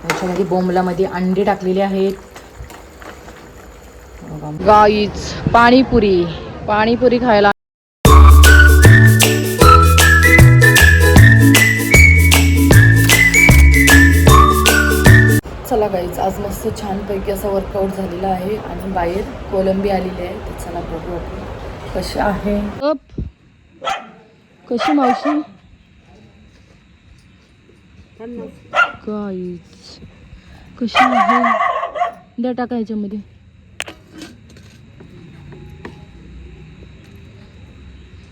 याच्यामध्ये बोंबलामध्ये अंडे टाकलेले आहेत. गाईच पाणीपुरी पाणीपुरी खायला. चला गाईज, आज मस्त छानपैकी असा वर्कआउट झालेला आहे आणि बाहेर कोलंबी आलेली आहे. तर चला बघू आपण कशी आहे. कशी मावशी गाईज कशी आहे. द्या टाका ह्याच्यामध्ये.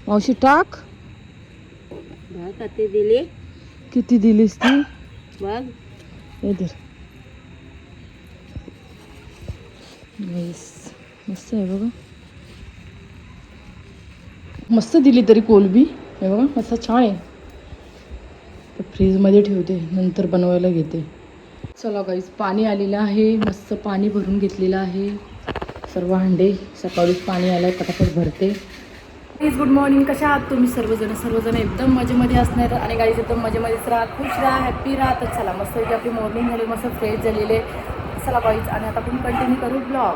मावशी टाक. दिले किती दिलीस ती बघ. इधर. मस्त आहे बघा. मस्त दिली तरी कोलबी हे बघा, मस्त छान आहे. फ्रीजमध्ये ठेवते, नंतर बनवायला घेते. चला गाईज, पाणी आलेलं आहे. मस्त पाणी भरून घेतलेलं आहे. सर्व हांडे सकाळीच पाणी आलं आहे, पटापट भरते. Guys good morning. कशा आहात तुम्ही सर्वजण एकदम मजेमध्ये असणार. आणि गाईज एकदम मजेमध्येच राहा, खुश राहा, हॅप्पी राहा. तर चला मस्त आपली मॉर्निंग झाली, मस्त फ्रेश झालेले. चला गाईज, आणि आता आपण कंटिन्यू करू ब्लॉग.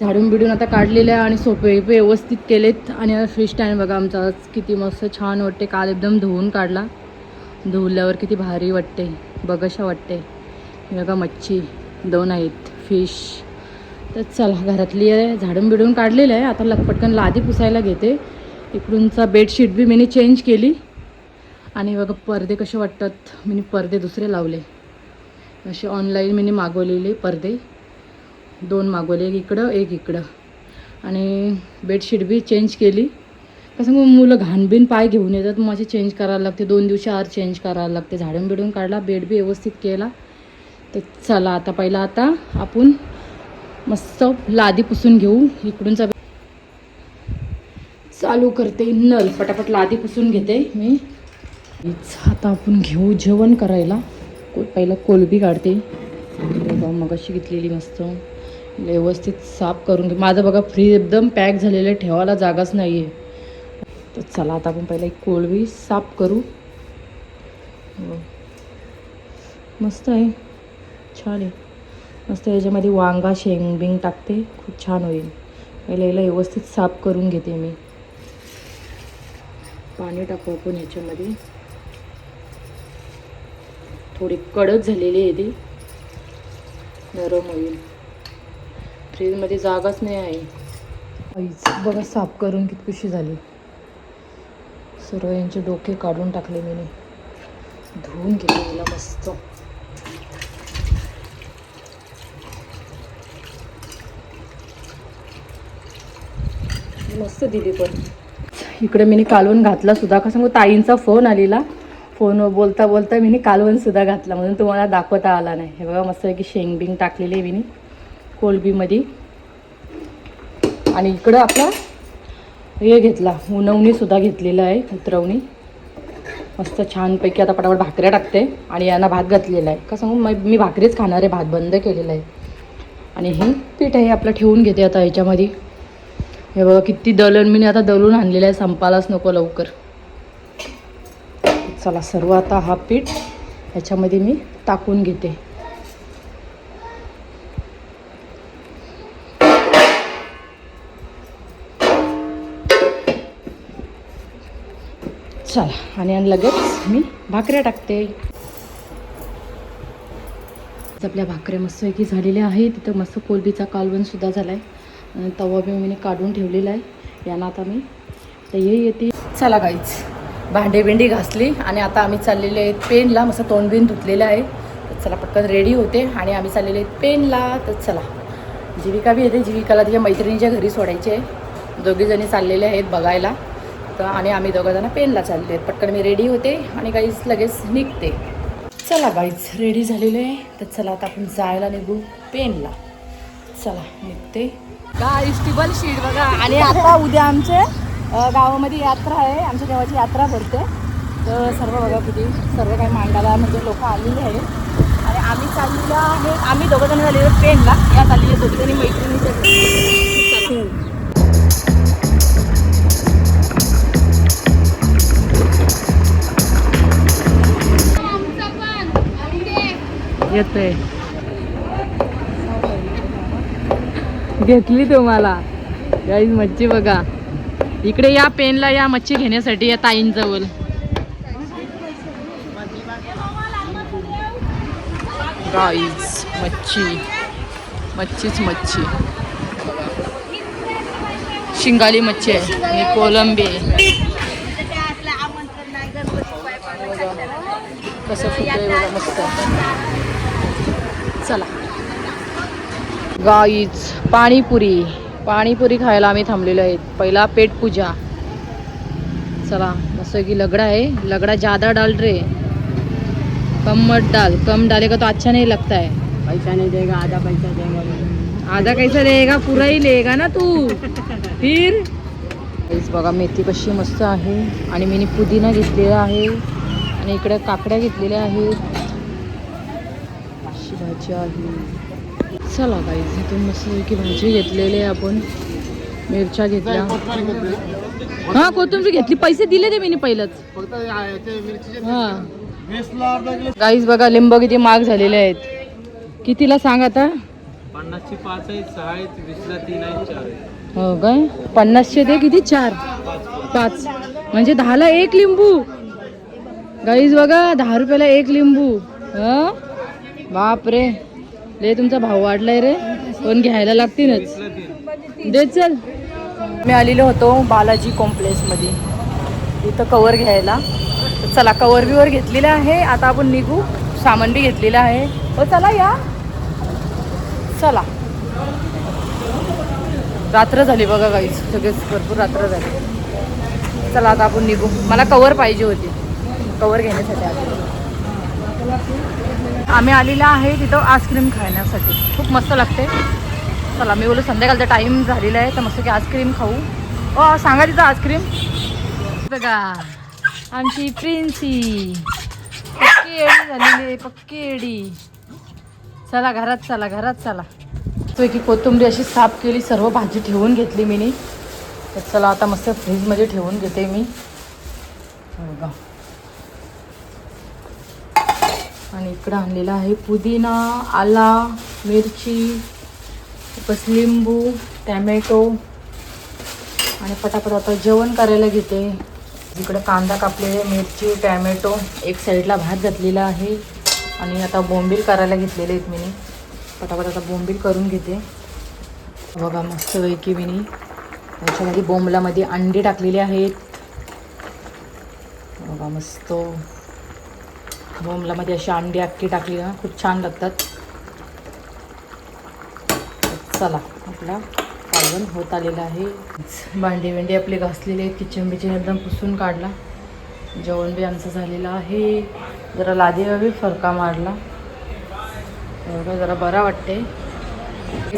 झाडून बिडून आता काढलेले आहे आणि सोपे व्यवस्थित केलेत. आणि आता फ्रेश टाईम बघा आमचा आज किती मस्त छान वाटते. काल एकदम धुवून काढला, धुवल्यावर किती भारी वाटते, बघशा वाटते. बघा मच्छी 2 आहेत, फिश. तर चला घरातली आहे, झाडून बिडून काढलेलं आहे. आता पटकन लादी पुसायला घेते. इकडूनचा बेडशीट बी मी चेंज केली. आणि बघा पडदे कसे वाटतात. मी पडदे दुसरे लावले, असे ऑनलाईन मी मागवलेले पडदे. 2 मागवले, एक इकडं एक इकडं. आणि बेडशीट बी चेंज केली. कसं मग मुलं घाणबीन पाय घेऊन येतात, माझे चेंज करायला लागते. 2 दिवशी आड चेंज करायला लागते. झाडून बिडून काढला, बेड बी व्यवस्थित केला. तर चला आता पहिला आता आपण मस्त लादी पुसून घेऊ. इकडूनचा चालू करते नल, पटापट लादी पुसून घेते मी. आता आपण घेऊ जेवण करायला. पहिला कोलबी काढते बघा, मगाशी घेतलेली मस्त व्यवस्थित साफ करून घे. माझं बघा फ्रीज एकदम पॅक झालेलं आहे, ठेवायला जागाच नाही आहे. तर चला आता आपण पहिला एक कोलबी साफ करू. मस्त आहे, छान आहे मस्त. याच्यामध्ये वांगा शेंग टाकते, खूप छान होईल. पहिला याला व्यवस्थित साफ करून घेते मी. पाणी टाकू आपण ह्याच्यामध्ये. थोडी कडक झालेली आहे ती, नरम होईल. फ्रीजमध्ये जागाच नाही आहे. बघा साफ करून किती झाली. सर्व यांचे डोके काढून टाकले मी, धुवून घेते मला मस्त. मस्त दिली. पण इकडे मी कालवण घातला सुद्धा. का सांगू, ताईंचा फोन आलेला. फोन बोलता बोलता मी कालवण सुद्धा घातला, म्हणून तुम्हाला दाखवता आला नाही. हे बघा मस्त आहे की शेंग टाकलेली आहे मी कोलबीमध्ये. आणि इकडं आपला हे घेतला, उनवणी सुद्धा घेतलेला आहे, उतरवणी. मस्त छानपैकी आता पटापट भाकऱ्या टाकते. आणि यांना भात घातलेला आहे. का सांगू, मी भाकरीच खाणार आहे, भात बंद केलेला आहे. आणि हे पीठ आहे आपलं ठेवून घेते आता ह्याच्यामध्ये. हे बघा किती दळण मी आता दळून आणलेलं आहे, संपालाच नको लवकर. चला सर्व आता हा पीठ ह्याच्यामध्ये मी टाकून घेते. चला आणि लगेच मी भाकऱ्या टाकते. आपल्या भाकऱ्या मस्तपैकी झालेल्या आहेत. तिथं मस्त कोलबीचा कालवण सुद्धा झाला आहे. आणि तवा बी मी काढून ठेवलेला आहे. यांना आता मी तर येते. चला गाईच, भांडे बिंडी घासली आणि आता आम्ही चाललेले आहेत पेनला. मस्त तोंड बिन धुतलेलं आहे. तर चला पटकन रेडी होते आणि आम्ही चाललेले आहेत पेनला. तर चला, जीविका बी येते. जीविकाला तिच्या मैत्रिणीच्या घरी सोडायचे आहे. दोघीजणी चाललेले आहेत बघायला. तर आणि आम्ही दोघंजणं पेनला चालले आहेत. पटकन मी रेडी होते आणि गाईज लगेच निघते. चला गाईज, रेडी झालेले आहे. तर चला आता आपण जायला निघू पेनला. चला निघते. गाईज टेबल शीट बघा. आणि आता उद्या आमचे गावामध्ये यात्रा आहे, आमच्या देवाची यात्रा भरते. तर सर्व बघा किती सर्व काही मांडायला म्हणजे लोक आलेले आहेत. आणि आम्ही चाललेलो आहे, आम्ही दोघंजण झालेलो पेनला. या चाललेली दोघीजणी मैत्रिणीच्या घरी. येतोय. घेतली तुम्हाला गाईज मच्छी बघा. इकडे या पेनला या मच्छी घेण्यासाठी या ताईंजवळ. गाईज मच्छी, मच्छीच मच्छी. शिंगाली मच्छी आहे आणि कोलंबी आहे. कसं फुटतंय बघा मस्त. चला गाईज पाणीपुरी, पाणीपुरी खायला आम्ही थांबलेलो आहेत. पहिला पेट पूजा. चला मस्त की लगड़ा है, लगड़ा ज़्यादा डाल रे, कम मत डाल, कम डालेगा तो अच्छा नहीं लगता है. पैसा नहीं देगा, आधा पैसा देगा. आधा कैसा देगा, पूरा ही लेगा ना तू फिर. गाईज बघा मेथी कशी मस्त आहे. आणि मी पुदिना घेतलेला आहे आणि इकडे काकड्या घेतलेल्या आहेत. अशी भाजी आहे. चला गाईज इथून मस्त की भाजी घेतलेली आहे आपण. मिरच्या घेतल्या. हा कोथिंबीर घेतली. पैसे दिले ते मी पहिलंच. हा गाईज बघा लिंब किती महाग झालेले आहेत. कितीला सांग आता. 50ची 5 आहेत, 6 आहेत, 20ला 3 आहेत, 4 आहेत. हो काय 50चे दे किती 4 5 म्हणजे 10ला 1 लिंबू. गाईज बघा 10 रुपयाला 1 लिंबू. हा बाप रे ले तुमचा भाव वाढलाय रे. पण घ्यायला लागतीलच. दे चल. मी आलेलो होतो बालाजी कॉम्प्लेक्समध्ये इथं कवर घ्यायला. तर चला कवर बिवर घेतलेलं आहे. आता आपण निघू. सामान बी घेतलेलं आहे. हो चला या. चला रात्र झाली बघा गाईज. सगळेच भरपूर रात्र झाली. चला आता आपण निघू. मला कवर पाहिजे होती. कवर घेण्यासाठी आम्ही आलेला आहे तिथं आईस्क्रीम खाण्यासाठी. खूप मस्त लागते. चला मी बोलू संध्याकाळचा टाईम झालेला आहे तर मस्त की आईस्क्रीम खाऊ. ओ सांगा तिथं आईस्क्रीम बघा. आमची प्रिन्सी पक्की एडी झालेली आहे. पक्की एडी. चला घरात चला, घरात चला. तो की कोथिंबीर अशी साफ केली. सर्व भाजी ठेवून घेतली मी. तर चला आता मस्त फ्रीजमध्ये ठेवून घेते मी. बघा आणि इकडं आणलेला आहे पुदिना, आला, मिरची, बस लिंबू, टॅमॅटो आणि पटापट आता जेवण करायला घेते. इकडे कांदा कापलेले, मिरची, टॅमॅटो, एक साईडला भात घातलेला आहे आणि आता बोंबील करायला घेतलेले आहेत मी. पटापट आता बोंबील करून घेते. बघा मस्त पैकी मी त्याच्यामध्ये बोंबलामध्ये अंडी टाकलेली आहेत. बघा मस्त बोंबलामध्ये अशी अंडी अख्खी टाकली ना खूप छान लागतात. चला आपला कालवण होत आलेला आहे. भांडी वेंडी आपले घासलेले आहेत. किचन बिचन एकदम पुसून काढला. जेवण बी आमचं झालेलं आहे. जरा लादीवर बी फरका मारला. एवढं जरा बरा वाटते.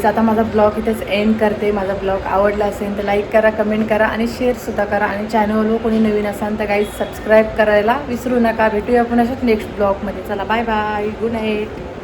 आता माझा ब्लॉग इथेच एंड करते. माझा ब्लॉग आवडला असेल तर लाईक करा, कमेंट करा आणि शेअरसुद्धा करा. आणि चॅनलवर कोणी नवीन असाल तर गाईज सबस्क्राईब करायला विसरू नका. भेटूया पुन्हा नेक्स्ट ब्लॉगमध्ये. चला बाय बाय, गुड नाईट.